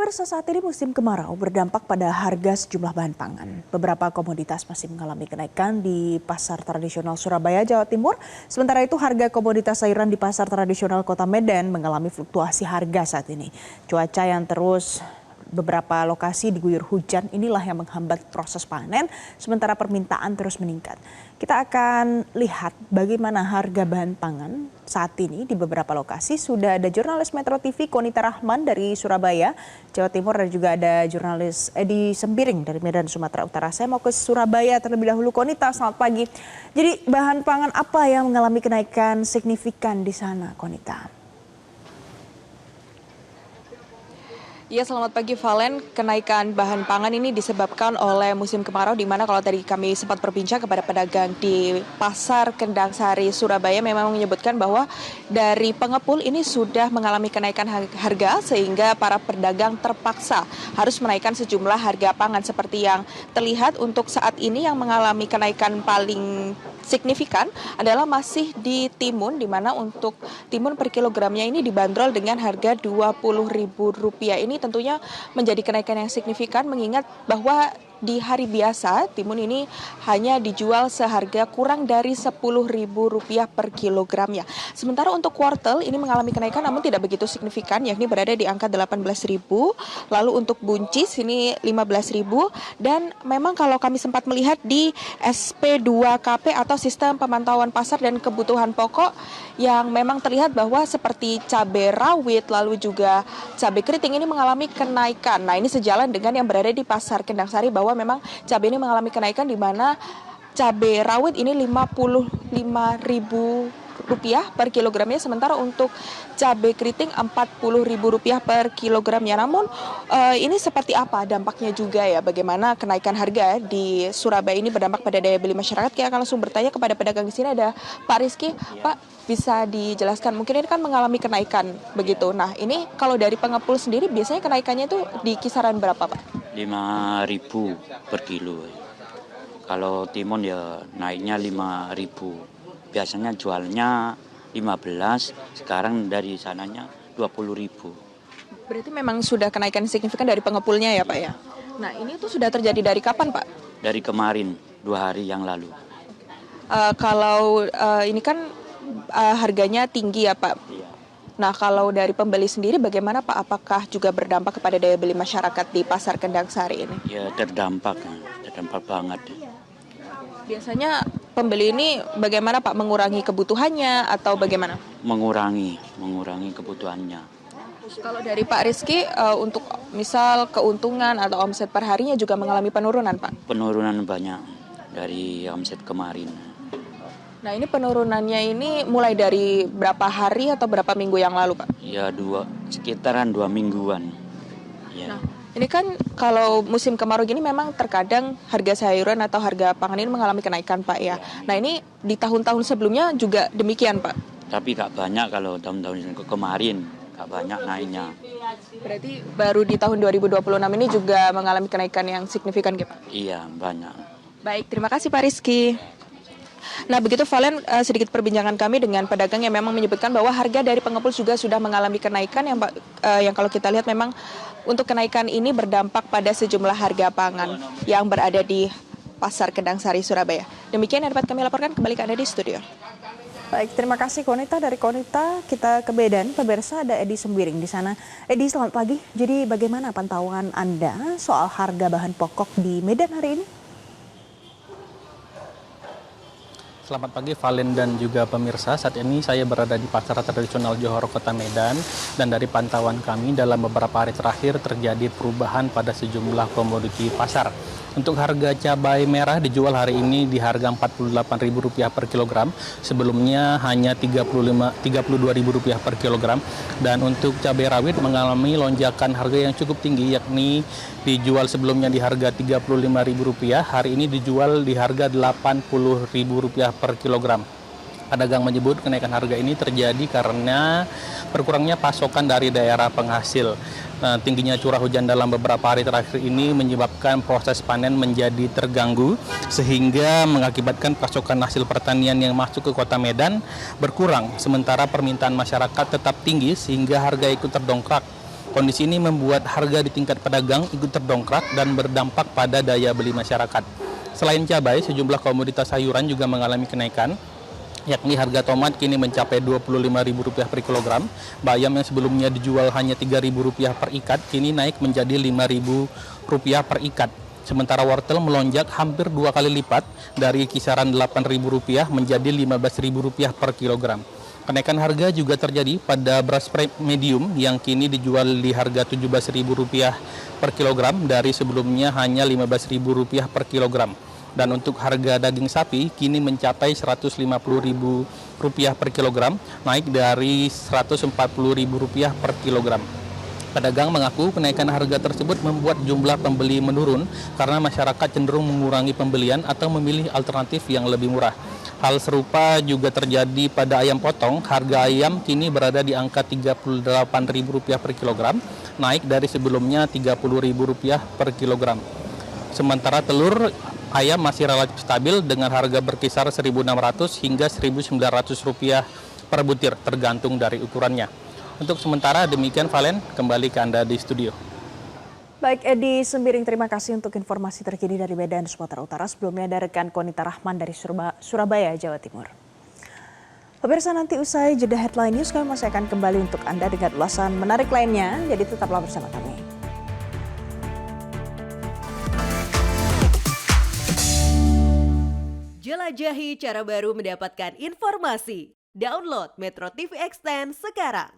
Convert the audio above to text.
Pemirsa, saat ini musim kemarau berdampak pada harga sejumlah bahan pangan. Beberapa komoditas masih mengalami kenaikan di pasar tradisional Surabaya, Jawa Timur. Sementara itu harga komoditas sayuran di pasar tradisional Kota Medan mengalami fluktuasi harga saat ini. Cuaca yang terus beberapa lokasi diguyur hujan inilah yang menghambat proses panen, sementara permintaan terus meningkat. Kita akan lihat bagaimana harga bahan pangan saat ini di beberapa lokasi. Sudah ada jurnalis Metro TV Konita Rahman dari Surabaya, Jawa Timur, dan juga ada jurnalis Edi Sembiring dari Medan, Sumatera Utara. Saya mau ke Surabaya terlebih dahulu. Konita, selamat pagi. Jadi bahan pangan apa yang mengalami kenaikan signifikan di sana, Konita? Ya, selamat pagi Valen. Kenaikan bahan pangan ini disebabkan oleh musim kemarau, di mana kalau tadi kami sempat berbincang kepada pedagang di Pasar Kendang Sari Surabaya memang menyebutkan bahwa dari pengepul ini sudah mengalami kenaikan harga sehingga para pedagang terpaksa harus menaikkan sejumlah harga pangan seperti yang terlihat untuk saat ini. Yang mengalami kenaikan paling signifikan adalah masih di timun, di mana untuk timun per kilogramnya ini dibanderol dengan harga Rp20.000. Ini tentunya menjadi kenaikan yang signifikan mengingat bahwa di hari biasa timun ini hanya dijual seharga kurang dari Rp10.000 per kilogramnya. Sementara untuk wortel ini mengalami kenaikan namun tidak begitu signifikan, yakni berada di angka Rp18.000. Lalu untuk buncis ini Rp15.000, dan memang kalau kami sempat melihat di SP2KP atau sistem pemantauan pasar dan kebutuhan pokok, yang memang terlihat bahwa seperti cabai rawit lalu juga cabai keriting ini mengalami kenaikan. Nah, ini sejalan dengan yang berada di Pasar Kendang Sari bahwa memang cabai ini mengalami kenaikan, di mana cabai rawit ini Rp55.000 per kilogramnya, sementara untuk cabai keriting Rp40.000 per kilogramnya. Namun ini seperti apa dampaknya juga ya, bagaimana kenaikan harga di Surabaya ini berdampak pada daya beli masyarakat? Kita akan langsung bertanya kepada pedagang di sini. Ada Pak Rizky. Pak, bisa dijelaskan, mungkin ini kan mengalami kenaikan begitu. Nah, ini kalau dari pengepul sendiri biasanya kenaikannya itu di kisaran berapa, Pak? Rp5.000 per kilo. Kalau timun ya naiknya Rp5.000. Biasanya jualnya 15, sekarang dari sananya 20.000. Berarti memang sudah kenaikan signifikan dari pengepulnya ya, Pak ya? Nah, ini tuh sudah terjadi dari kapan, Pak? Dari kemarin, 2 hari yang lalu. Kalau ini kan harganya tinggi ya, Pak? Iya. Nah, kalau dari pembeli sendiri bagaimana, Pak? Apakah juga berdampak kepada daya beli masyarakat di Pasar Kendang Sari ini? Ya terdampak banget. Biasanya pembeli ini bagaimana, Pak? Mengurangi kebutuhannya atau bagaimana? Mengurangi kebutuhannya. Kalau dari Pak Rizky, untuk misal keuntungan atau omset per harinya juga mengalami penurunan, Pak? Penurunan banyak dari omset kemarin. Nah, ini penurunannya ini mulai dari berapa hari atau berapa minggu yang lalu, Pak? Ya sekitaran 2 mingguan. Ya. Nah, ini kan kalau musim kemarau gini memang terkadang harga sayuran atau harga pangan ini mengalami kenaikan, Pak ya. Nah, ini di tahun-tahun sebelumnya juga demikian, Pak? Tapi gak banyak kalau tahun-tahun kemarin, gak banyak naiknya. Berarti baru di tahun 2026 ini juga mengalami kenaikan yang signifikan, Pak? Iya, banyak. Baik, terima kasih Pak Rizky. Nah, begitu Valen, sedikit perbincangan kami dengan pedagang yang memang menyebutkan bahwa harga dari pengepul juga sudah mengalami kenaikan yang kalau kita lihat memang untuk kenaikan ini berdampak pada sejumlah harga pangan yang berada di Pasar Kendang Sari Surabaya. Demikian yang dapat kami laporkan, kembali ke Anda di studio. Baik, terima kasih Konita. Dari Konita kita ke Medan, pemirsa, ada Edi Sembiring di sana. Edi, selamat pagi. Jadi bagaimana pantauan Anda soal harga bahan pokok di Medan hari ini? Selamat pagi Valen dan juga pemirsa. Saat ini saya berada di Pasar Tradisional Johor Kota Medan, dan dari pantauan kami dalam beberapa hari terakhir terjadi perubahan pada sejumlah komoditi pasar. Untuk harga cabai merah dijual hari ini di harga Rp48.000 per kilogram, sebelumnya hanya Rp32.000 per kilogram. Dan untuk cabai rawit mengalami lonjakan harga yang cukup tinggi, yakni dijual sebelumnya di harga Rp35.000, hari ini dijual di harga Rp80.000 per kilogram. Pedagang menyebut kenaikan harga ini terjadi karena berkurangnya pasokan dari daerah penghasil. Tingginya curah hujan dalam beberapa hari terakhir ini menyebabkan proses panen menjadi terganggu, sehingga mengakibatkan pasokan hasil pertanian yang masuk ke Kota Medan berkurang, sementara permintaan masyarakat tetap tinggi sehingga harga ikut terdongkrak. Kondisi ini membuat harga di tingkat pedagang ikut terdongkrak dan berdampak pada daya beli masyarakat. Selain cabai, sejumlah komoditas sayuran juga mengalami kenaikan, yakni harga tomat kini mencapai Rp25.000 per kilogram, bayam yang sebelumnya dijual hanya Rp3.000 per ikat, kini naik menjadi Rp5.000 per ikat. Sementara wortel melonjak hampir 2 kali lipat dari kisaran Rp8.000 menjadi Rp15.000 per kilogram. Kenaikan harga juga terjadi pada beras medium yang kini dijual di harga Rp17.000 per kilogram dari sebelumnya hanya Rp15.000 per kilogram. Dan untuk harga daging sapi kini mencapai Rp150.000 per kilogram, naik dari Rp140.000 per kilogram. Pedagang mengaku kenaikan harga tersebut membuat jumlah pembeli menurun karena masyarakat cenderung mengurangi pembelian atau memilih alternatif yang lebih murah. Hal serupa juga terjadi pada ayam potong. Harga ayam kini berada di angka Rp38.000 per kilogram, naik dari sebelumnya Rp30.000 per kilogram. Sementara telur ayam masih relatif stabil dengan harga berkisar Rp1.600 hingga Rp1.900 per butir, tergantung dari ukurannya. Untuk sementara demikian, Valen, kembali ke Anda di studio. Baik, Edi Sembiring, terima kasih untuk informasi terkini dari Medan, Sumatera Utara. Sebelumnya ada rekan Konita Rahman dari Surabaya, Jawa Timur. Pemirsa, nanti usai jeda headline news, kami masih akan kembali untuk Anda dengan ulasan menarik lainnya. Jadi tetaplah bersama kami. Jelajahi cara baru mendapatkan informasi. Download Metro TV Extend sekarang.